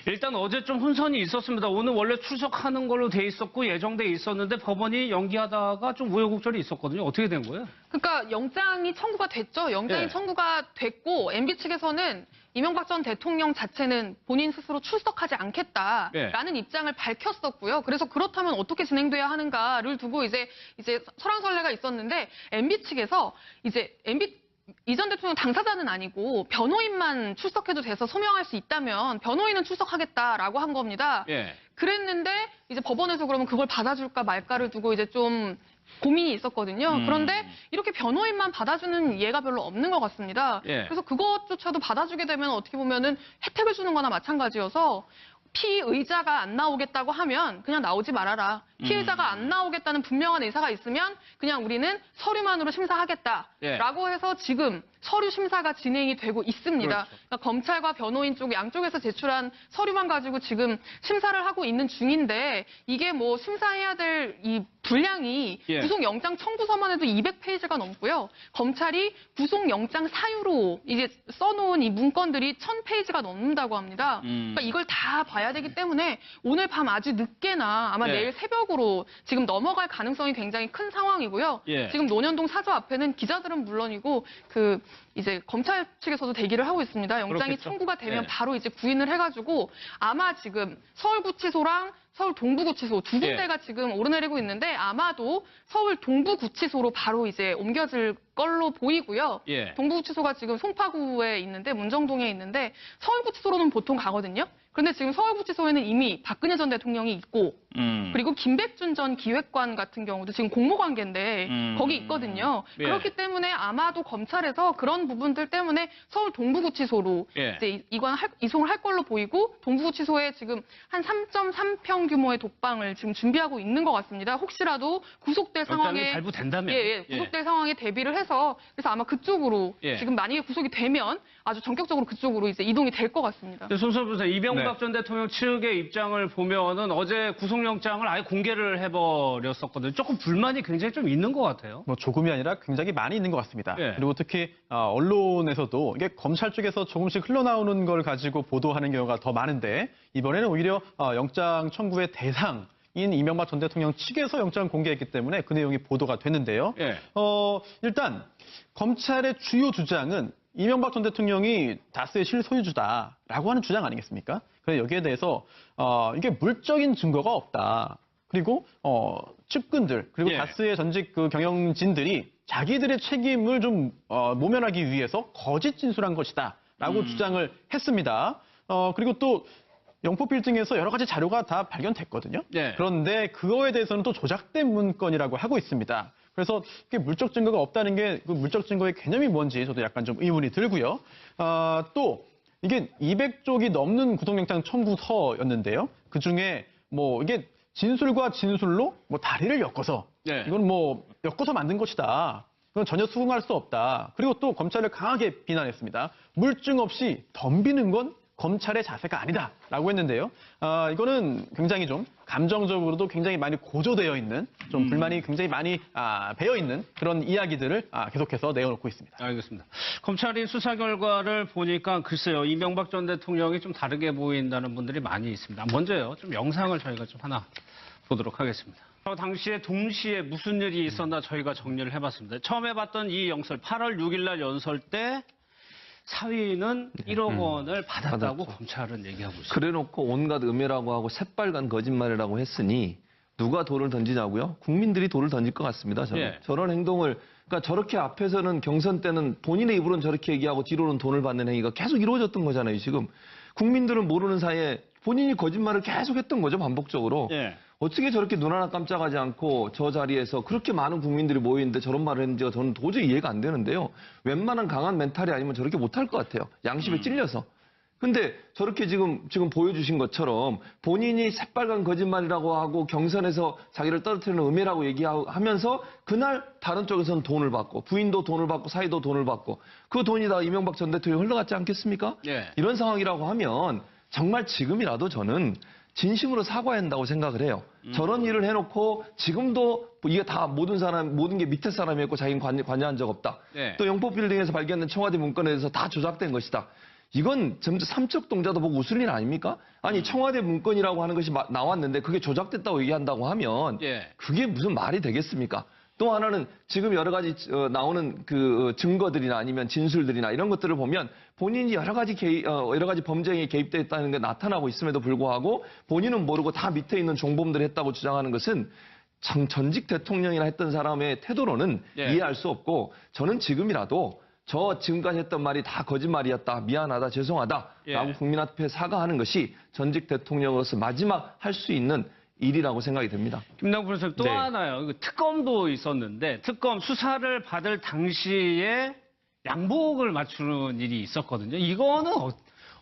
일단 어제 좀 혼선이 있었습니다. 오늘 원래 출석하는 걸로 돼 있었고 예정돼 있었는데 법원이 연기하다가 좀 우여곡절이 있었거든요. 어떻게 된 거예요? 그러니까 영장이 청구가 됐죠. 영장이 네. 청구가 됐고 MB 측에서는 이명박 전 대통령 자체는 본인 스스로 출석하지 않겠다라는 입장을 밝혔었고요. 그래서 그렇다면 어떻게 진행돼야 하는가를 두고 이제 설왕설래가 있었는데 MB 측에서 이제 이 전 대통령 당사자는 아니고 변호인만 출석해도 돼서 소명할 수 있다면 변호인은 출석하겠다라고 한 겁니다. 예. 그랬는데 이제 법원에서 그러면 그걸 받아줄까 말까를 두고 이제 좀 고민이 있었거든요. 그런데 이렇게 변호인만 받아주는 예가 별로 없는 것 같습니다. 예. 그래서 그것조차도 받아주게 되면 어떻게 보면은 혜택을 주는 거나 마찬가지여서 피의자가 안 나오겠다고 하면 그냥 나오지 말아라. 피의자가 안 나오겠다는 분명한 의사가 있으면 그냥 우리는 서류만으로 심사하겠다라고 해서 지금 서류 심사가 진행이 되고 있습니다. 그렇죠. 그러니까 검찰과 변호인 쪽 양쪽에서 제출한 서류만 가지고 지금 심사를 하고 있는 중인데 이게 뭐 심사해야 될 이 분량이 예. 구속영장 청구서만 해도 200페이지가 넘고요. 검찰이 구속영장 사유로 이제 써놓은 이 문건들이 1000페이지가 넘는다고 합니다. 그러니까 이걸 다 봐야 되기 때문에 오늘 밤 아주 늦게나 아마 예. 내일 새벽으로 지금 넘어갈 가능성이 굉장히 큰 상황이고요. 예. 지금 논현동 사저 앞에는 기자들은 물론이고 이제 검찰 측에서도 대기를 하고 있습니다. 영장이 그렇겠죠. 청구가 되면 예. 바로 이제 구인을 해가지고 아마 지금 서울구치소랑 서울 동부구치소 두 군데가 지금 오르내리고 있는데 아마도 서울 동부구치소로 바로 이제 옮겨질 걸로 보이고요. 예. 동부구치소가 지금 송파구에 있는데 문정동에 있는데 서울구치소로는 보통 가거든요. 그런데 지금 서울구치소에는 이미 박근혜 전 대통령이 있고 그리고 김백준 전 기획관 같은 경우도 지금 공모관계인데 거기 있거든요. 예. 그렇기 때문에 아마도 검찰에서 그런 부분들 때문에 서울 동부구치소로 예. 이제 이송을 할 걸로 보이고 동부구치소에 지금 한 3.3평 규모의 독방을 지금 준비하고 있는 것 같습니다. 혹시라도 구속될 상황에 발부된다면 구속될 상황에 대비를 해서 그래서 아마 그쪽으로 예. 지금 만약에 구속이 되면 아주 전격적으로 그쪽으로 이제 이동이 될 것 같습니다. 손석희 변호사, 이명박 전 대통령 측의 입장을 보면은 어제 구속영장을 아예 공개를 해버렸었거든요. 조금 불만이 굉장히 좀 있는 것 같아요. 뭐 조금이 아니라 굉장히 많이 있는 것 같습니다. 예. 그리고 특히 언론에서도 이게 검찰 쪽에서 조금씩 흘러나오는 걸 가지고 보도하는 경우가 더 많은데 이번에는 오히려 영장 청구의 대상인 이명박 전 대통령 측에서 영장 공개했기 때문에 그 내용이 보도가 됐는데요. 예. 일단 검찰의 주요 주장은 이명박 전 대통령이 다스의 실소유주다라고 하는 주장 아니겠습니까? 그래서 여기에 대해서 이게 물적인 증거가 없다. 그리고 측근들 그리고 예. 다스의 전직 그 경영진들이 자기들의 책임을 좀 모면하기 위해서 거짓 진술한 것이다라고 주장을 했습니다. 그리고 또 영포필 등에서 여러 가지 자료가 다 발견됐거든요. 예. 그런데 그거에 대해서는 또 조작된 문건이라고 하고 있습니다. 그래서 이게 물적 증거가 없다는 게 그 물적 증거의 개념이 뭔지 저도 약간 좀 의문이 들고요. 또 이게 200쪽이 넘는 구속영장 청구서였는데요. 그 중에 뭐 이게 진술과 진술로 뭐 다리를 엮어서 네. 이건 뭐 엮어서 만든 것이다. 그건 전혀 수긍할 수 없다. 그리고 또 검찰을 강하게 비난했습니다. 물증 없이 덤비는 건 검찰의 자세가 아니다라고 했는데요. 이거는 굉장히 좀 감정적으로도 굉장히 많이 고조되어 있는 좀 불만이 굉장히 많이 배어 있는 그런 이야기들을 계속해서 내어놓고 있습니다. 알겠습니다. 검찰이 수사 결과를 보니까 글쎄요, 이명박 전 대통령이 좀 다르게 보인다는 분들이 많이 있습니다. 먼저요, 좀 영상을 저희가 좀 하나 보도록 하겠습니다. 당시에 동시에 무슨 일이 있었나 저희가 정리를 해봤습니다. 처음에 봤던 이 영설, 8월 6일 날 연설 때 사위는 1억 원을 받았다고 검찰은 얘기하고 있습니다. 그래놓고 온갖 음해라고 하고 새빨간 거짓말이라고 했으니 누가 돌을 던지냐고요? 국민들이 돌을 던질 것 같습니다. 저는. 예. 저런 행동을 그러니까 저렇게 앞에서는 경선 때는 본인의 입으로는 저렇게 얘기하고 뒤로는 돈을 받는 행위가 계속 이루어졌던 거잖아요. 지금 국민들은 모르는 사이에 본인이 거짓말을 계속 했던 거죠. 반복적으로. 예. 어떻게 저렇게 눈 하나 깜짝하지 않고 저 자리에서 그렇게 많은 국민들이 모여있는데 저런 말을 했는지가 저는 도저히 이해가 안 되는데요. 웬만한 강한 멘탈이 아니면 저렇게 못할 것 같아요. 양심에 찔려서. 근데 저렇게 지금 보여주신 것처럼 본인이 새빨간 거짓말이라고 하고 경선에서 자기를 떨어뜨리는 음해라고 얘기하면서 그날 다른 쪽에서는 돈을 받고 부인도 돈을 받고 사이도 돈을 받고 그 돈이 다 이명박 전 대통령이 흘러갔지 않겠습니까? 예. 이런 상황이라고 하면 정말 지금이라도 저는 진심으로 사과해야 한다고 생각을 해요. 저런 일을 해놓고 지금도 이게 다 모든 게 밑에 사람이었고 자기는 관여한 적 없다. 네. 또 영포빌딩에서 발견된 청와대 문건에 대해서 다 조작된 것이다. 이건 점점 삼척 동자도 보고 웃을 일 아닙니까? 아니 청와대 문건이라고 하는 것이 나왔는데 그게 조작됐다고 얘기한다고 하면 예. 그게 무슨 말이 되겠습니까? 또 하나는 지금 여러 가지 나오는 그 증거들이나 아니면 진술들이나 이런 것들을 보면 본인이 여러 가지 범죄에 개입됐다는 게 나타나고 있음에도 불구하고 본인은 모르고 다 밑에 있는 종범들이 했다고 주장하는 것은 전직 대통령이나 했던 사람의 태도로는 예. 이해할 수 없고 저는 지금이라도 저 지금까지 했던 말이 다 거짓말이었다. 미안하다. 죄송하다. 예. 라고 국민 앞에 사과하는 것이 전직 대통령으로서 마지막 할 수 있는 일이라고 생각이 듭니다. 김남국 professor 또 네. 하나요. 이거 특검도 있었는데 특검 수사를 받을 당시에 양복을 맞추는 일이 있었거든요. 이거는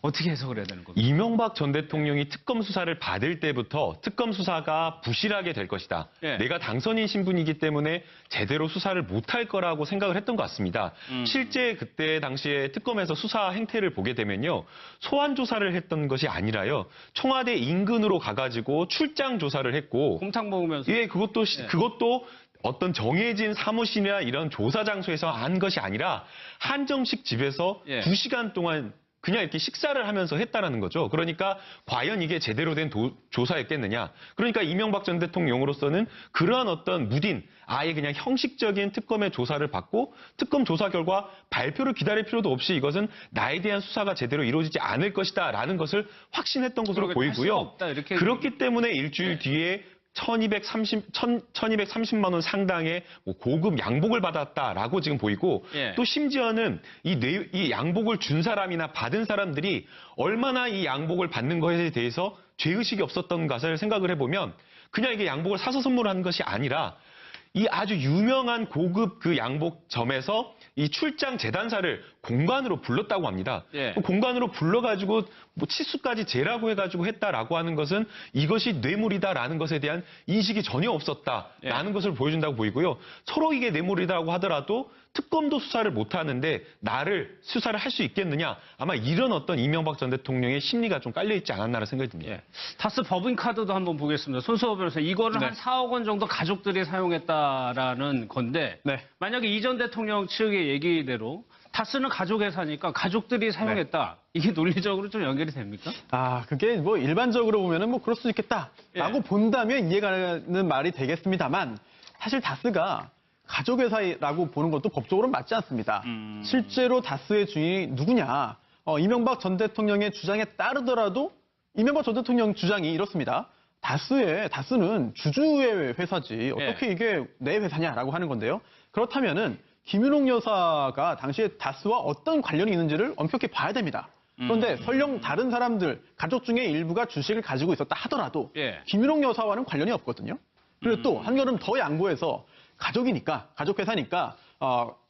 어떻게 해석을 해야 되는 겁니까? 이명박 전 대통령이 특검 수사를 받을 때부터 특검 수사가 부실하게 될 것이다. 예. 내가 당선인 신분이기 때문에 제대로 수사를 못할 거라고 생각을 했던 것 같습니다. 실제 그때 당시에 특검에서 수사 행태를 보게 되면요. 소환 조사를 했던 것이 아니라요. 청와대 인근으로 가가지고 출장 조사를 했고 곰탕 먹으면서. 예, 그것도 어떤 정해진 사무실이나 이런 조사 장소에서 한 것이 아니라 한정식 집에서 예. 2시간 동안 그냥 이렇게 식사를 하면서 했다라는 거죠. 그러니까 과연 이게 제대로 된 조사였겠느냐. 그러니까 이명박 전 대통령으로서는 그러한 어떤 무딘, 아예 그냥 형식적인 특검의 조사를 받고 특검 조사 결과 발표를 기다릴 필요도 없이 이것은 나에 대한 수사가 제대로 이루어지지 않을 것이다라는 것을 확신했던 것으로 그러게 할 수가 보이고요. 없다, 이렇게. 그렇기 때문에 일주일 뒤에 1230만 원 상당의 뭐 고급 양복을 받았다라고 지금 보이고 예. 또 심지어는 이 양복을 준 사람이나 받은 사람들이 얼마나 이 양복을 받는 것에 대해서 죄의식이 없었던 것을 생각을 해보면 그냥 이게 양복을 사서 선물한 것이 아니라 이 아주 유명한 고급 그 양복점에서 이 출장 재단사를 공관으로 불렀다고 합니다. 예. 공관으로 불러가지고 뭐 치수까지 재라고 해가지고 했다라고 하는 것은 이것이 뇌물이다라는 것에 대한 인식이 전혀 없었다라는 것을 보여준다고 보이고요. 서로 이게 뇌물이라고 하더라도 특검도 수사를 못하는데 나를 수사를 할 수 있겠느냐. 아마 이런 어떤 이명박 전 대통령의 심리가 좀 깔려있지 않았나라는 생각이 듭니다. 예. 다스 법인카드도 한번 보겠습니다. 손수호 변호사, 이거를 네. 한 4억 원 정도 가족들이 사용했다라는 건데 네. 만약에 이 전 대통령 측의 얘기대로 다스는 가족 회사니까 가족들이 사용했다. 이게 논리적으로 좀 연결이 됩니까? 아, 그게 뭐 일반적으로 보면은 뭐 그럴 수 있겠다라고 예. 본다면 이해가 가는 말이 되겠습니다만 사실 다스가 가족회사라고 보는 것도 법적으로는 맞지 않습니다. 실제로 다스의 주인이 누구냐? 이명박 전 대통령의 주장에 따르더라도 이명박 전 대통령 주장이 이렇습니다. 다스는 주주의 회사지 어떻게 이게 내 회사냐라고 하는 건데요. 그렇다면은 김윤옥 여사가 당시에 다스와 어떤 관련이 있는지를 엄격히 봐야 됩니다. 그런데 설령 다른 사람들, 가족 중에 일부가 주식을 가지고 있었다 하더라도 예. 김윤옥 여사와는 관련이 없거든요. 그리고 또 한 걸음 더 양보해서 가족이니까, 가족회사니까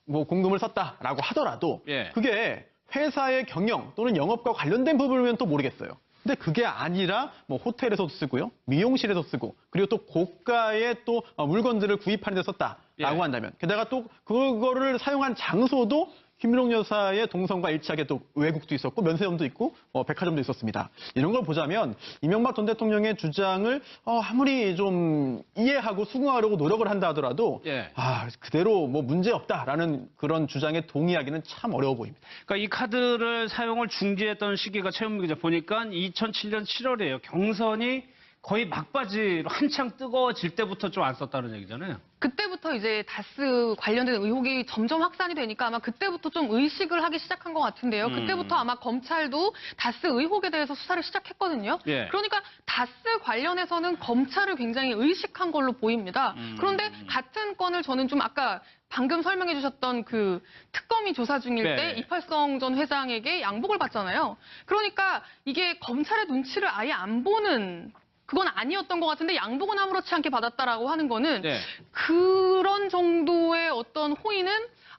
뭐 공금을 썼다라고 하더라도 예. 그게 회사의 경영 또는 영업과 관련된 부분이면 또 모르겠어요. 근데 그게 아니라 뭐 호텔에서도 쓰고요, 미용실에서 쓰고, 그리고 또 고가의 또 물건들을 구입하는 데 썼다라고 예. 한다면, 게다가 또 그거를 사용한 장소도 김윤옥 여사의 동선과 일치하게 또 외국도 있었고 면세점도 있고 백화점도 있었습니다. 이런 걸 보자면 이명박 전 대통령의 주장을 아무리 좀 이해하고 수긍하려고 노력을 한다 하더라도 예. 그대로 뭐 문제 없다라는 그런 주장에 동의하기는 참 어려워 보입니다. 그러니까 이 카드를 사용을 중지했던 시기가 최현무 기자 보니까 2007년 7월이에요. 경선이 거의 막바지로 한창 뜨거워질 때부터 좀 안 썼다는 얘기잖아요. 그때부터 이제 다스 관련된 의혹이 점점 확산이 되니까 아마 그때부터 좀 의식을 하기 시작한 것 같은데요. 그때부터 아마 검찰도 다스 의혹에 대해서 수사를 시작했거든요. 예. 그러니까 다스 관련해서는 검찰을 굉장히 의식한 걸로 보입니다. 그런데 같은 건을 저는 좀 아까 방금 설명해 주셨던 그 특검이 조사 중일 네. 때 이팔성 전 회장에게 양복을 받잖아요. 그러니까 이게 검찰의 눈치를 아예 안 보는 그건 아니었던 것 같은데 양복은 아무렇지 않게 받았다라고 하는 거는 네. 그런 정도의 어떤 호의는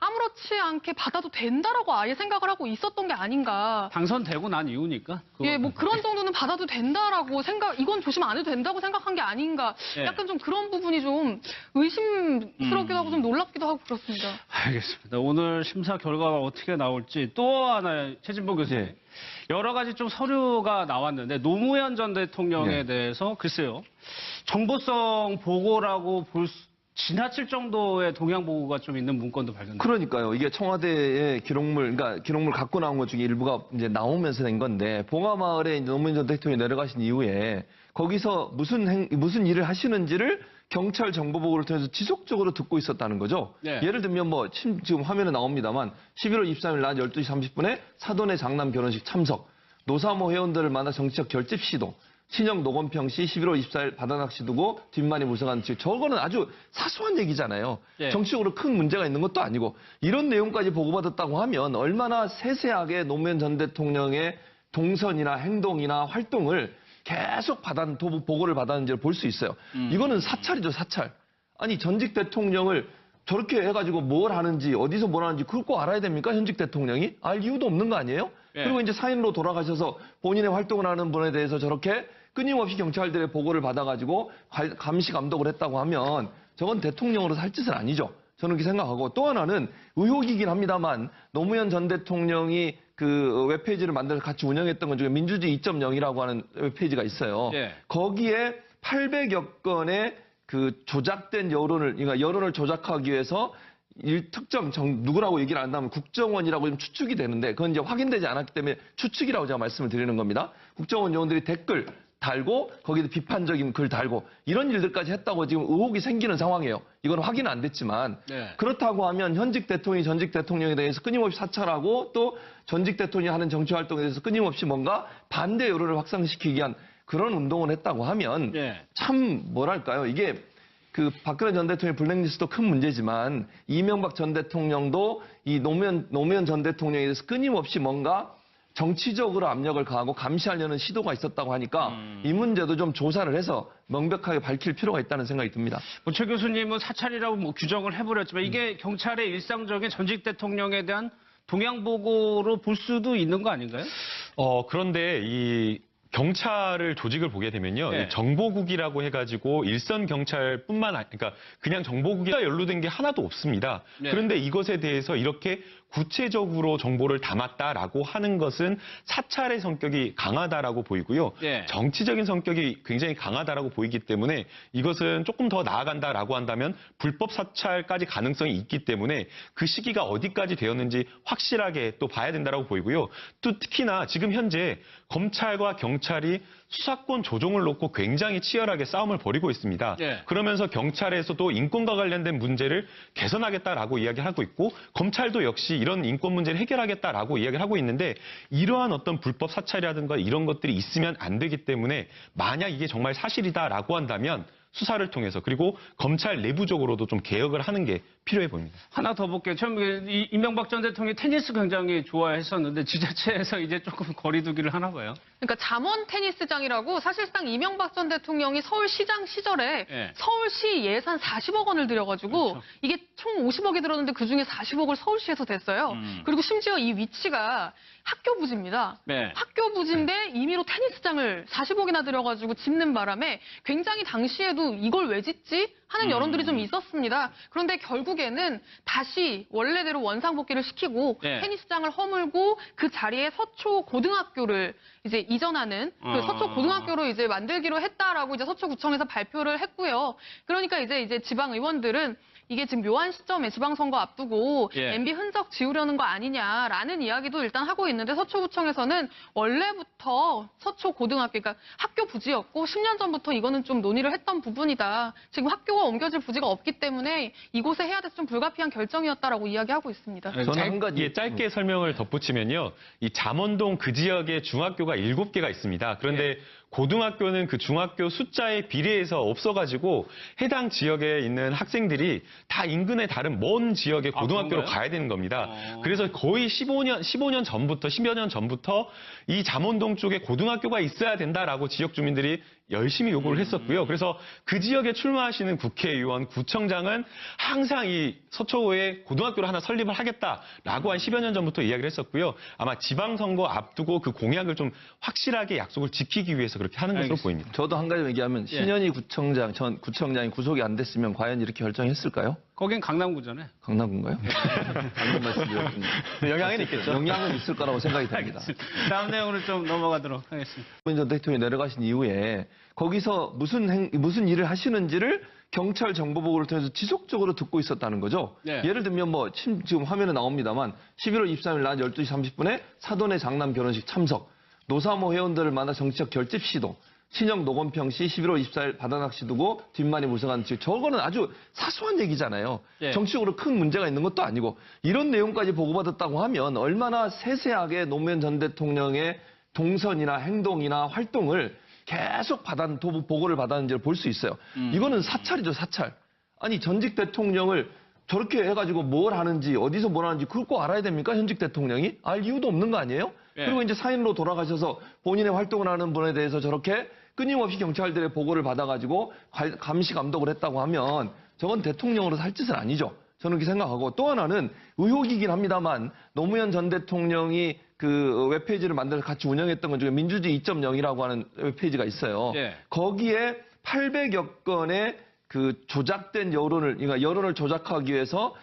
아무렇지 않게 받아도 된다라고 아예 생각을 하고 있었던 게 아닌가. 당선되고 난 이후니까. 예, 뭐 그런 정도는 받아도 된다라고 이건 조심 안 해도 된다고 생각한 게 아닌가. 예. 약간 좀 그런 부분이 좀 의심스럽기도 하고 좀 놀랍기도 하고 그렇습니다. 알겠습니다. 오늘 심사 결과가 어떻게 나올지 또 하나 최진보 교수님. 네. 여러 가지 좀 서류가 나왔는데 노무현 전 대통령에 네. 대해서 글쎄요. 정보성 보고라고 볼 지나칠 정도의 동향 보고가 좀 있는 문건도 발견됐습니다. 그러니까요. 이게 청와대의 기록물, 그러니까 기록물 갖고 나온 것 중에 일부가 이제 나오면서 된 건데, 봉화마을에 노무현 전 대통령이 내려가신 이후에 거기서 무슨 일을 하시는지를 경찰 정보보고를 통해서 지속적으로 듣고 있었다는 거죠. 네. 예를 들면 지금 화면에 나옵니다만 11월 23일 낮 12시 30분에 사돈의 장남 결혼식 참석, 노사모 회원들을 만나 정치적 결집 시도, 친형 노건평 씨 11월 24일 바다낚시 두고 뒷만이 물성한 즉 저거는 아주 사소한 얘기잖아요. 네. 정치적으로 큰 문제가 있는 것도 아니고 이런 내용까지 보고받았다고 하면 얼마나 세세하게 노무현 전 대통령의 동선이나 행동이나 활동을 계속 보고를 받았는지를 볼 수 있어요. 이거는 사찰이죠, 사찰. 아니 전직 대통령을 저렇게 해가지고 뭘 하는지 어디서 뭘 하는지 그걸 꼭 알아야 됩니까? 현직 대통령이? 알 이유도 없는 거 아니에요? 네. 그리고 이제 사인으로 돌아가셔서 본인의 활동을 하는 분에 대해서 저렇게 끊임없이 경찰들의 보고를 받아가지고 감시 감독을 했다고 하면 저건 대통령으로서 할 짓은 아니죠. 저는 그렇게 생각하고 또 하나는 의혹이긴 합니다만 노무현 전 대통령이 그 웹페이지를 만들어서 같이 운영했던 것 중에 민주주의 2.0이라고 하는 웹페이지가 있어요. 예. 거기에 800여 건의 그 조작된 그러니까 여론을 조작하기 위해서 특정 누구라고 얘기를 안 한다면 국정원이라고 좀 추측이 되는데 그건 이제 확인되지 않았기 때문에 추측이라고 제가 말씀을 드리는 겁니다. 국정원 요원들이 댓글 달고 거기에 비판적인 글 달고 이런 일들까지 했다고 지금 의혹이 생기는 상황이에요. 이건 확인은 안 됐지만 네. 그렇다고 하면 현직 대통령이 전직 대통령에 대해서 끊임없이 사찰하고 또 전직 대통령이 하는 정치 활동에 대해서 끊임없이 뭔가 반대 여론을 확산시키기 위한 그런 운동을 했다고 하면 네. 참 뭐랄까요. 이게 그 박근혜 전 대통령의 블랙리스트도 큰 문제지만 이명박 전 대통령도 이 노무현 전 대통령에 대해서 끊임없이 뭔가 정치적으로 압력을 가하고 감시하려는 시도가 있었다고 하니까 이 문제도 좀 조사를 해서 명백하게 밝힐 필요가 있다는 생각이 듭니다. 최 교수님은 사찰이라고 규정을 해버렸지만 이게 경찰의 일상적인 전직 대통령에 대한 동향 보고로 볼 수도 있는 거 아닌가요? 그런데 이 경찰을 조직을 보게 되면요. 네. 이 정보국이라고 해가지고 일선 경찰뿐만 아니라 그러니까 그냥 정보국이 연루된 게 하나도 없습니다. 네. 그런데 이것에 대해서 이렇게 구체적으로 정보를 담았다라고 하는 것은 사찰의 성격이 강하다라고 보이고요. 네. 정치적인 성격이 굉장히 강하다라고 보이기 때문에 이것은 조금 더 나아간다라고 한다면 불법 사찰까지 가능성이 있기 때문에 그 시기가 어디까지 되었는지 확실하게 또 봐야 된다라고 보이고요. 또 특히나 지금 현재 검찰과 경찰이 수사권 조정을 놓고 굉장히 치열하게 싸움을 벌이고 있습니다. 네. 그러면서 경찰에서도 인권과 관련된 문제를 개선하겠다라고 이야기를 하고 있고 검찰도 역시 이런 인권 문제를 해결하겠다라고 이야기를 하고 있는데 이러한 어떤 불법 사찰이라든가 이런 것들이 있으면 안 되기 때문에 만약 이게 정말 사실이다라고 한다면 수사를 통해서 그리고 검찰 내부적으로도 좀 개혁을 하는 게 필요해 보입니다. 하나 더 볼게요. 이명박 전 대통령이 테니스 굉장히 좋아했었는데 지자체에서 이제 조금 거리두기를 하나 봐요. 그러니까 잠원 테니스장이라고 사실상 이명박 전 대통령이 서울시장 시절에 네. 서울시 예산 40억 원을 들여가지고 그렇죠. 이게 총 50억이 들었는데 그중에 40억을 서울시에서 댔어요. 그리고 심지어 이 위치가 학교 부지입니다. 네. 학교 부지인데 임의로 테니스장을 40억이나 들여가지고 짓는 바람에 굉장히 당시에도 이걸 왜 짓지? 하는 여론들이 좀 있었습니다. 그런데 결국에는 다시 원래대로 원상복귀를 시키고 네. 테니스장을 허물고 그 자리에 서초 고등학교를 이제 이전하는 그 서초 고등학교로 이제 만들기로 했다라고 이제 서초구청에서 발표를 했고요. 그러니까 이제 지방 의원들은 이게 지금 묘한 시점에 지방선거 앞두고 예. MB 흔적 지우려는 거 아니냐라는 이야기도 일단 하고 있는데 서초구청에서는 원래부터 서초고등학교, 그러니까 학교 부지였고 10년 전부터 이거는 좀 논의를 했던 부분이다. 지금 학교가 옮겨질 부지가 없기 때문에 이곳에 해야 돼서 좀 불가피한 결정이었다라고 이야기하고 있습니다. 저는 한 가지 짧게 설명을 덧붙이면요. 이 잠원동 그 지역에 중학교가 7개가 있습니다. 그런데 고등학교는 그 중학교 숫자에 비례해서 없어가지고 해당 지역에 있는 학생들이 다 인근의 다른 먼 지역의 고등학교로 그런가요? 가야 되는 겁니다. 그래서 거의 15년 전부터 10여 년 전부터 이 잠원동 쪽에 고등학교가 있어야 된다라고 지역 주민들이 열심히 요구를 했었고요. 그래서 그 지역에 출마하시는 국회의원, 구청장은 항상 이 서초에 고등학교를 하나 설립을 하겠다라고 한 10여 년 전부터 이야기를 했었고요. 아마 지방선거 앞두고 그 공약을 좀 확실하게 약속을 지키기 위해서 그렇게 하는 것으로 보입니다. 저도 한 가지 얘기하면 신현희 구청장이 구속이 안 됐으면 과연 이렇게 결정했을까요? 거긴 강남구잖아요. 강남구인가요? 방금 말씀드렸군요. 영향은 있겠죠. 영향은 있을 거라고 생각이 듭니다. 다음 내용으로 좀 넘어가도록 하겠습니다. 문재인 전 대통령이 내려가신 이후에 거기서 무슨 일을 하시는지를 경찰 정보보고를 통해서 지속적으로 듣고 있었다는 거죠. 네. 예를 들면 지금 화면에 나옵니다만 11월 23일 낮 12시 30분에 사돈의 장남 결혼식 참석, 노사모 회원들을 만나 정치적 결집 시도, 친형 노건평 씨 11월 24일 바다낚시 두고 뒷말이 물성한 즉 저거는 아주 사소한 얘기잖아요. 예. 정치적으로 큰 문제가 있는 것도 아니고 이런 내용까지 보고받았다고 하면 얼마나 세세하게 노무현 전 대통령의 동선이나 행동이나 활동을 계속 보고를 받았는지를 볼 수 있어요. 이거는 사찰이죠, 사찰. 아니 전직 대통령을 저렇게 해가지고 뭘 하는지 어디서 뭘 하는지 그걸 꼭 알아야 됩니까? 현직 대통령이? 알 이유도 없는 거 아니에요? 예. 그리고 이제 사인으로 돌아가셔서 본인의 활동을 하는 분에 대해서 저렇게 끊임없이 경찰들의 보고를 받아가지고 감시 감독을 했다고 하면 저건 대통령으로 살 짓은 아니죠. 저는 그렇게 생각하고 또 하나는 의혹이긴 합니다만 노무현 전 대통령이 그 웹페이지를 만들어서 같이 운영했던 것 중에 민주주의 2.0이라고 하는 웹페이지가 있어요. 예. 거기에 800여 건의 그 조작된 그러니까 여론을 조작하기 위해서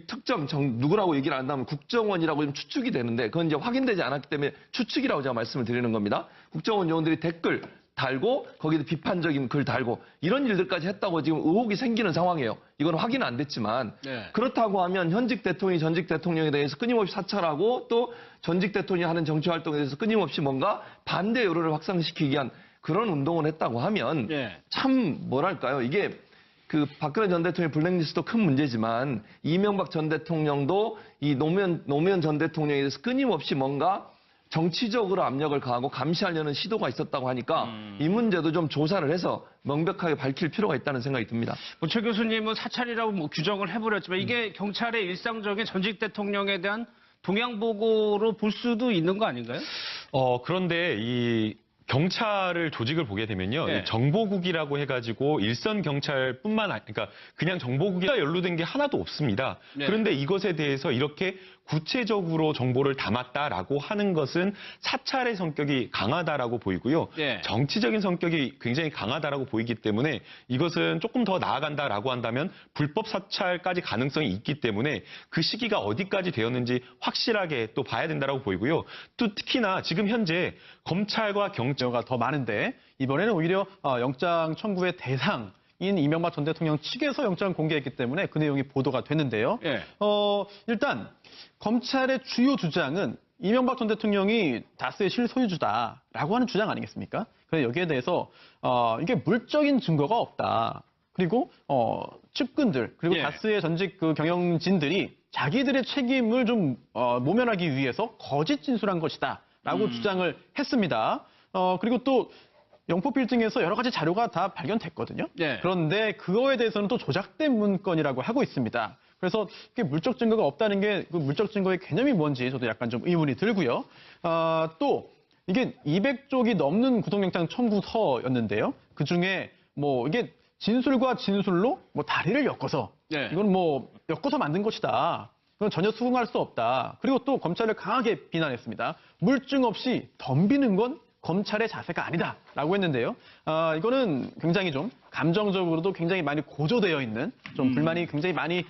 특정 누구라고 얘기를 안 한다면 국정원이라고 좀 추측이 되는데 그건 이제 확인되지 않았기 때문에 추측이라고 제가 말씀을 드리는 겁니다. 국정원 요원들이 댓글 달고 거기에 비판적인 글 달고 이런 일들까지 했다고 지금 의혹이 생기는 상황이에요. 이건 확인은 안 됐지만 네. 그렇다고 하면 현직 대통령이 전직 대통령에 대해서 끊임없이 사찰하고 또 전직 대통령이 하는 정치 활동에 대해서 끊임없이 뭔가 반대 여론을 확산시키기 위한 그런 운동을 했다고 하면 네. 참 뭐랄까요. 이게 그 박근혜 전 대통령의 블랙리스트도 큰 문제지만 이명박 전 대통령도 이 노무현 전 대통령에 대해서 끊임없이 뭔가 정치적으로 압력을 가하고 감시하려는 시도가 있었다고 하니까 이 문제도 좀 조사를 해서 명백하게 밝힐 필요가 있다는 생각이 듭니다. 최 교수님은 사찰이라고 규정을 해버렸지만 이게 경찰의 일상적인 전직 대통령에 대한 동향 보고로 볼 수도 있는 거 아닌가요? 그런데 이 경찰을 조직을 보게 되면요. 네. 이 정보국이라고 해가지고 일선 경찰뿐만 아니라 그러니까 그냥 정보국에 연루된 게 하나도 없습니다. 네. 그런데 이것에 대해서 이렇게 구체적으로 정보를 담았다라고 하는 것은 사찰의 성격이 강하다라고 보이고요. 네. 정치적인 성격이 굉장히 강하다라고 보이기 때문에 이것은 조금 더 나아간다라고 한다면 불법 사찰까지 가능성이 있기 때문에 그 시기가 어디까지 되었는지 확실하게 또 봐야 된다라고 보이고요. 또 특히나 지금 현재 검찰과 경우가 더 많은데 이번에는 오히려 영장 청구의 대상인 이명박 전 대통령 측에서 영장을 공개했기 때문에 그 내용이 보도가 됐는데요. 예. 일단 검찰의 주요 주장은 이명박 전 대통령이 다스의 실소유주다라고 하는 주장 아니겠습니까? 그래서 여기에 대해서 이게 물적인 증거가 없다. 그리고 측근들 그리고 예. 다스의 전직 그 경영진들이 자기들의 책임을 좀 모면하기 위해서 거짓 진술한 것이다라고 주장을 했습니다. 그리고 또 영포 빌딩에서 여러 가지 자료가 다 발견됐거든요. 네. 그런데 그거에 대해서는 또 조작된 문건이라고 하고 있습니다. 그래서 이게 물적 증거가 없다는 게 그 물적 증거의 개념이 뭔지 저도 약간 좀 의문이 들고요. 또 이게 200쪽이 넘는 구속영장 청구서였는데요. 그 중에 뭐 이게 진술과 진술로 뭐 다리를 엮어서 네. 이건 뭐 엮어서 만든 것이다. 그건 전혀 수긍할 수 없다. 그리고 또 검찰을 강하게 비난했습니다. 물증 없이 덤비는 건 검찰의 자세가 아니다라고 했는데요. 이거는 굉장히 좀 감정적으로도 굉장히 많이 고조되어 있는 좀 불만이 굉장히 많이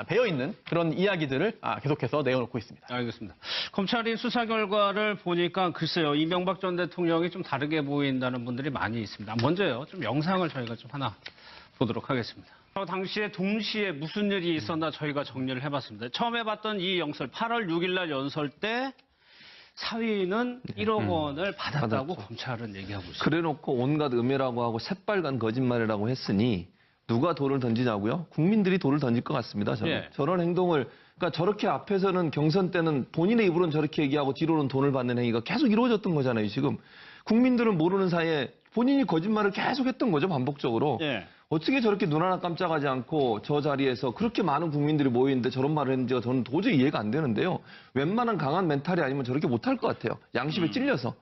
배어 있는 그런 이야기들을 계속해서 내어놓고 있습니다. 알겠습니다. 검찰이 수사 결과를 보니까 글쎄요, 이명박 전 대통령이 좀 다르게 보인다는 분들이 많이 있습니다. 먼저요, 좀 영상을 저희가 좀 하나 보도록 하겠습니다. 당시에 동시에 무슨 일이 있었나 저희가 정리를 해봤습니다. 처음에 봤던 이 영설, 8월 6일 날 연설 때 사위는 1억 원을 받았다고 검찰은 얘기하고 있습니다. 그래놓고 온갖 음해라고 하고 새빨간 거짓말이라고 했으니 누가 돌을 던지냐고요? 국민들이 돌을 던질 것 같습니다. 저는. 예. 저런 행동을 그러니까 저렇게 앞에서는 경선 때는 본인의 입으로는 저렇게 얘기하고 뒤로는 돈을 받는 행위가 계속 이루어졌던 거잖아요. 지금 국민들은 모르는 사이에 본인이 거짓말을 계속 했던 거죠. 반복적으로. 예. 어떻게 저렇게 눈 하나 깜짝하지 않고 저 자리에서 그렇게 많은 국민들이 모여있는데 저런 말을 했는지가 저는 도저히 이해가 안 되는데요. 웬만한 강한 멘탈이 아니면 저렇게 못할 것 같아요. 양심에 찔려서.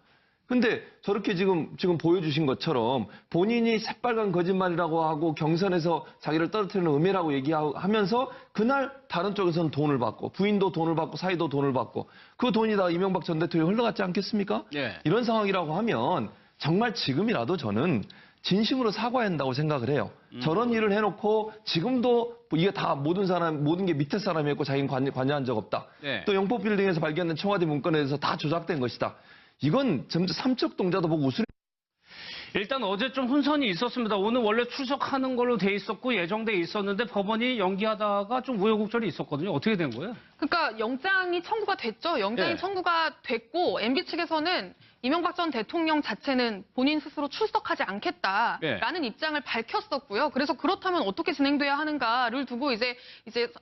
근데 저렇게 지금 보여주신 것처럼 본인이 새빨간 거짓말이라고 하고 경선에서 자기를 떨어뜨리는 음해라고 얘기하면서 그날 다른 쪽에서는 돈을 받고 부인도 돈을 받고 사이도 돈을 받고 그 돈이 다 이명박 전 대통령이 흘러갔지 않겠습니까? 예. 이런 상황이라고 하면 정말 지금이라도 저는 진심으로 사과해야 한다고 생각을 해요. 저런 일을 해놓고 지금도 이게 다 모든 게 밑에 사람이었고 자기는 관여한 적 없다. 네. 또 영포 빌딩에서 발견된 청와대 문건에 대해서 다 조작된 것이다. 이건 삼척 동자도 보고 웃을. 일단 어제 좀 혼선이 있었습니다. 오늘 원래 출석하는 걸로 돼 있었고 예정돼 있었는데 법원이 연기하다가 좀 우여곡절이 있었거든요. 어떻게 된 거예요? 그러니까 영장이 청구가 됐죠. 영장이 네. 청구가 됐고 MB 측에서는 이명박 전 대통령 자체는 본인 스스로 출석하지 않겠다라는 입장을 밝혔었고요. 그래서 그렇다면 어떻게 진행돼야 하는가를 두고 이제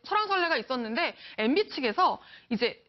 설왕설래가 있었는데 MB 측에서 이제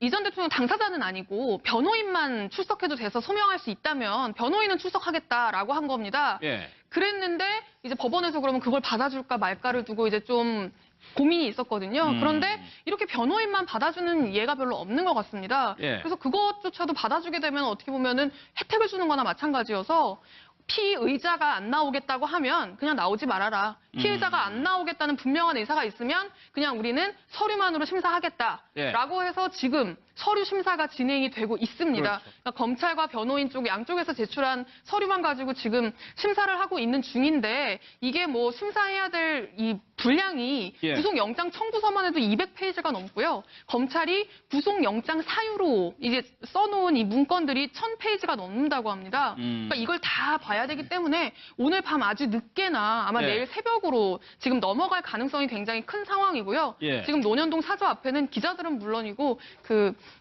이 전 대통령 당사자는 아니고 변호인만 출석해도 돼서 소명할 수 있다면 변호인은 출석하겠다라고 한 겁니다. 예. 그랬는데 이제 법원에서 그러면 그걸 받아줄까 말까를 두고 이제 좀 고민이 있었거든요. 그런데 이렇게 변호인만 받아주는 예가 별로 없는 것 같습니다. 예. 그래서 그것조차도 받아주게 되면 어떻게 보면은 혜택을 주는 거나 마찬가지여서 피의자가 안 나오겠다고 하면 그냥 나오지 말아라. 피해자가 안 나오겠다는 분명한 의사가 있으면 그냥 우리는 서류만으로 심사하겠다라고 해서 지금 서류 심사가 진행이 되고 있습니다. 그렇죠. 그러니까 검찰과 변호인 쪽 양쪽에서 제출한 서류만 가지고 지금 심사를 하고 있는 중인데 이게 뭐 심사해야 될 이 분량이 예. 구속영장 청구서만 해도 200페이지가 넘고요. 검찰이 구속영장 사유로 이제 써놓은 이 문건들이 1000페이지가 넘는다고 합니다. 그러니까 이걸 다 봐야 되기 때문에 오늘 밤 아주 늦게나 아마 예. 내일 새벽으로 지금 넘어갈 가능성이 굉장히 큰 상황이고요. 예. 지금 논현동 사저 앞에는 기자들은 물론이고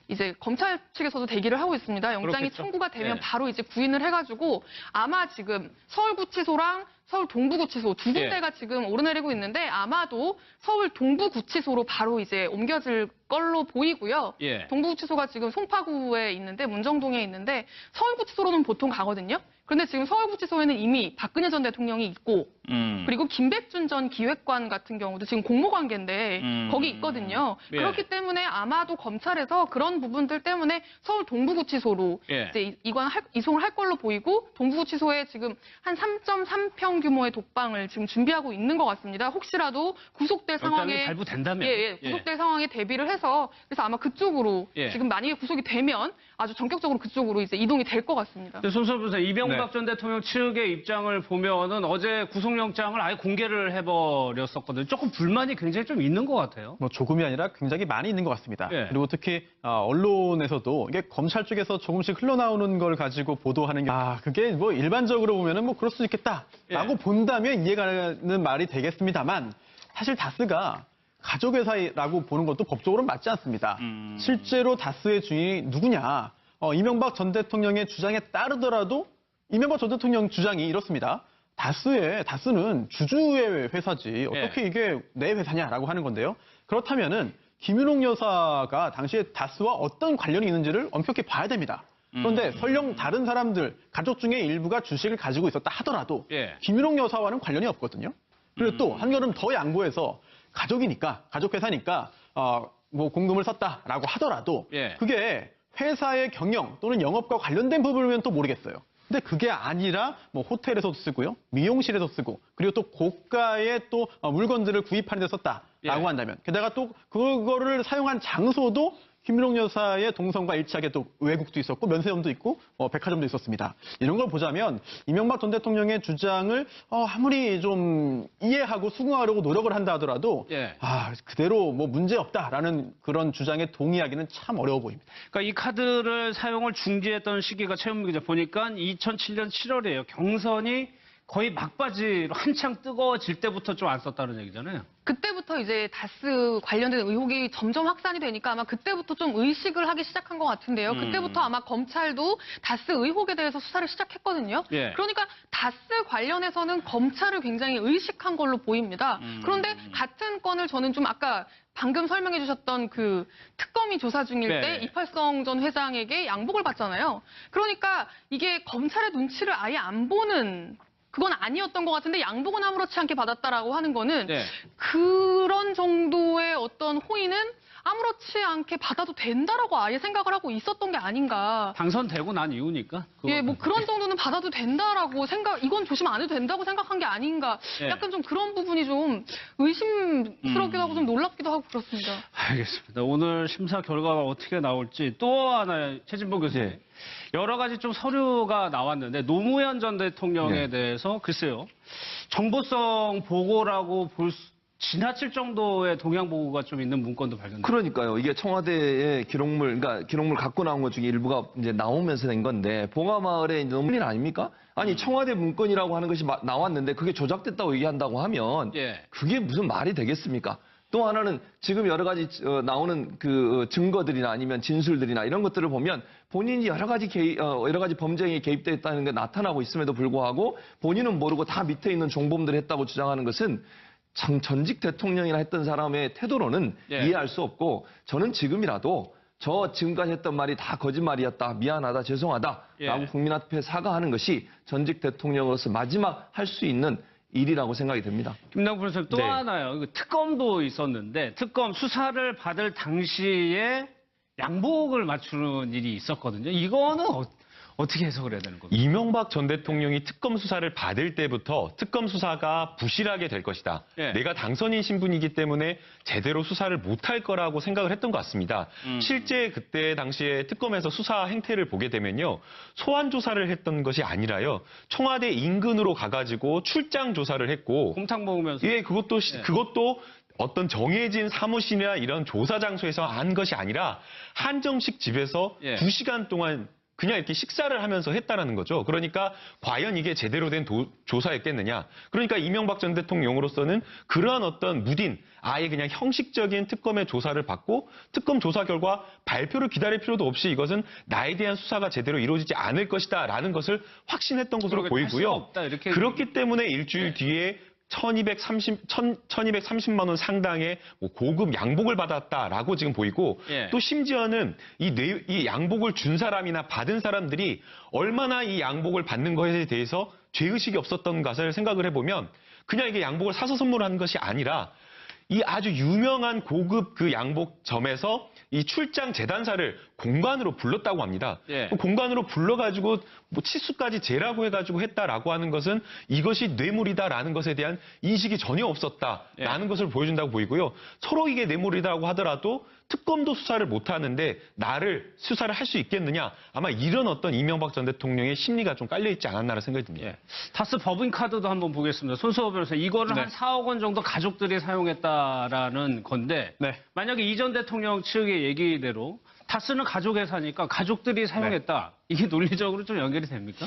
이제 검찰 측에서도 대기를 하고 있습니다. 영장이 그렇겠죠. 청구가 되면 예. 바로 이제 구인을 해가지고 아마 지금 서울구치소랑 서울 동부구치소 두 군데가 지금 오르내리고 있는데 아마도 서울 동부구치소로 바로 이제 옮겨질 걸로 보이고요. 예. 동부구치소가 지금 송파구에 있는데 문정동에 있는데 서울구치소로는 보통 가거든요. 그런데 지금 서울구치소에는 이미 박근혜 전 대통령이 있고 그리고 김백준 전 기획관 같은 경우도 지금 공모관계인데 거기 있거든요. 예. 그렇기 때문에 아마도 검찰에서 그런 부분들 때문에 서울 동부구치소로 예. 이제 이송을 할 걸로 보이고 동부구치소에 지금 한 3.3평 규모의 독방을 지금 준비하고 있는 것 같습니다. 혹시라도 구속될 영장이 상황에 발부된다면. 구속될 상황에 대비를 해서 그래서 아마 그쪽으로 예. 지금 만약에 구속이 되면 아주 전격적으로 그쪽으로 이제 이동이 될 것 같습니다. 손석희 변호사, 이명박 전 대통령 측의 입장을 보면은 어제 구속영장을 아예 공개를 해버렸었거든요. 조금 불만이 굉장히 좀 있는 것 같아요. 뭐 조금이 아니라 굉장히 많이 있는 것 같습니다. 예. 그리고 특히 언론에서도 이게 검찰 쪽에서 조금씩 흘러나오는 걸 가지고 보도하는 게 그게 뭐 일반적으로 보면은 뭐 그럴 수 있겠다라고 예. 본다면 이해가 가는 말이 되겠습니다만 사실 다스가 가족회사라고 보는 것도 법적으로는 맞지 않습니다. 실제로 다스의 주인이 누구냐? 이명박 전 대통령의 주장에 따르더라도 이명박 전 대통령 주장이 이렇습니다. 다스는 주주의 회사지 어떻게 이게 내 회사냐라고 하는 건데요. 그렇다면은 김윤옥 여사가 당시에 다스와 어떤 관련이 있는지를 엄격히 봐야 됩니다. 그런데 설령 다른 사람들, 가족 중에 일부가 주식을 가지고 있었다 하더라도 예. 김윤옥 여사와는 관련이 없거든요. 그리고 또 한 걸음 더 양보해서 가족이니까, 가족회사니까 뭐 공금을 썼다라고 하더라도 예. 그게 회사의 경영 또는 영업과 관련된 부분이면 또 모르겠어요. 근데 그게 아니라 뭐 호텔에서도 쓰고요, 미용실에서 쓰고, 그리고 또 고가의 또 물건들을 구입하는 데 썼다라고 예. 한다면, 게다가 또 그거를 사용한 장소도 김윤옥 여사의 동선과 일치하게 또 외국도 있었고 면세점도 있고 백화점도 있었습니다. 이런 걸 보자면 이명박 전 대통령의 주장을 아무리 좀 이해하고 수긍하려고 노력을 한다 하더라도 예. 그대로 뭐 문제 없다라는 그런 주장에 동의하기는 참 어려워 보입니다. 그러니까 이 카드를 사용을 중지했던 시기가 최은미 기자 보니까 2007년 7월이에요. 경선이 거의 막바지로 한창 뜨거워질 때부터 좀 안 썼다는 얘기잖아요. 그때부터 이제 다스 관련된 의혹이 점점 확산이 되니까 아마 그때부터 좀 의식을 하기 시작한 것 같은데요. 그때부터 아마 검찰도 다스 의혹에 대해서 수사를 시작했거든요. 예. 그러니까 다스 관련해서는 검찰을 굉장히 의식한 걸로 보입니다. 그런데 같은 건을 저는 좀 아까 방금 설명해 주셨던 그 특검이 조사 중일 네. 때 이팔성 전 회장에게 양복을 받잖아요. 그러니까 이게 검찰의 눈치를 아예 안 보는 그건 아니었던 것 같은데 양복은 아무렇지 않게 받았다라고 하는 거는 네. 그런 정도의 어떤 호의는 아무렇지 않게 받아도 된다라고 아예 생각을 하고 있었던 게 아닌가. 당선되고 난 이후니까. 예, 뭐 그런 정도는 받아도 된다라고 이건 조심 안 해도 된다고 생각한 게 아닌가. 예. 약간 좀 그런 부분이 좀 의심스럽기도 하고 좀 놀랍기도 하고 그렇습니다. 알겠습니다. 오늘 심사 결과가 어떻게 나올지 또 하나 최진봉 교수님. 여러 가지 좀 서류가 나왔는데 노무현 전 대통령에 네. 대해서 글쎄요. 정보성 보고라고 지나칠 정도의 동향 보고가 좀 있는 문건도 발견됐습니다. 그러니까요. 이게 청와대의 기록물, 그러니까 기록물 갖고 나온 것 중에 일부가 이제 나오면서 된 건데, 봉하마을의 논문 아닙니까? 아니, 청와대 문건이라고 하는 것이 나왔는데 그게 조작됐다고 얘기한다고 하면 예. 그게 무슨 말이 되겠습니까? 또 하나는 지금 여러 가지 나오는 그 증거들이나 아니면 진술들이나 이런 것들을 보면 본인이 여러 가지 범죄에 개입됐다는 게 나타나고 있음에도 불구하고 본인은 모르고 다 밑에 있는 종범들이 했다고 주장하는 것은 전직 대통령이나 했던 사람의 태도로는 예. 이해할 수 없고, 저는 지금이라도 저 지금까지 했던 말이 다 거짓말이었다, 미안하다, 죄송하다 라고 예. 국민 앞에 사과하는 것이 전직 대통령으로서 마지막 할 수 있는 일이라고 생각이 듭니다. 김남국 professor 또 네. 하나요. 그 특검도 있었는데 특검 수사를 받을 당시에 양복을 맞추는 일이 있었거든요. 이거는 어떻게 해석을 해야 되는 겁니까? 이명박 전 대통령이 특검 수사를 받을 때부터 특검 수사가 부실하게 될 것이다. 예. 내가 당선인 신분이기 때문에 제대로 수사를 못할 거라고 생각을 했던 것 같습니다. 실제 그때 당시에 특검에서 수사 행태를 보게 되면요. 소환 조사를 했던 것이 아니라요. 청와대 인근으로 가가지고 출장 조사를 했고, 곰탕 먹으면서 예, 그것도 어떤 정해진 사무실이나 이런 조사 장소에서 한 것이 아니라 한정식 집에서 예. 2시간 동안 그냥 이렇게 식사를 하면서 했다라는 거죠. 그러니까 과연 이게 제대로 된 조사였겠느냐. 그러니까 이명박 전 대통령으로서는 그러한 어떤 무딘, 아예 그냥 형식적인 특검의 조사를 받고 특검 조사 결과 발표를 기다릴 필요도 없이 이것은 나에 대한 수사가 제대로 이루어지지 않을 것이다라는 것을 확신했던 것으로 그러게, 할 수가 보이고요. 없다, 이렇게 그렇기 때문에 일주일 뒤에 1230만 원 상당의 고급 양복을 받았다라고 지금 보이고, 예. 또 심지어는 이 양복을 준 사람이나 받은 사람들이 얼마나 이 양복을 받는 것에 대해서 죄의식이 없었던 것을 생각을 해보면 그냥 이게 양복을 사서 선물한 것이 아니라 이 아주 유명한 고급 그 양복점에서 이 출장 재단사를 공간으로 불렀다고 합니다. 예. 그 공간으로 불러가지고 치수까지 재라고 해가지고 했다라고 하는 것은 이것이 뇌물이다라는 것에 대한 인식이 전혀 없었다라는 것을 보여준다고 보이고요. 서로 이게 뇌물이라고 하더라도 특검도 수사를 못하는데 나를 수사를 할 수 있겠느냐. 아마 이런 어떤 이명박 전 대통령의 심리가 좀 깔려있지 않았나라는 생각이 듭니다. 예. 다스 법인카드도 한번 보겠습니다. 손수호 변호사, 이거를 네. 한 4억 원 정도 가족들이 사용했다라는 건데 네. 만약에 이 전 대통령 측의 얘기대로 다스는 가족 회사니까 가족들이 사용했다. 이게 논리적으로 좀 연결이 됩니까?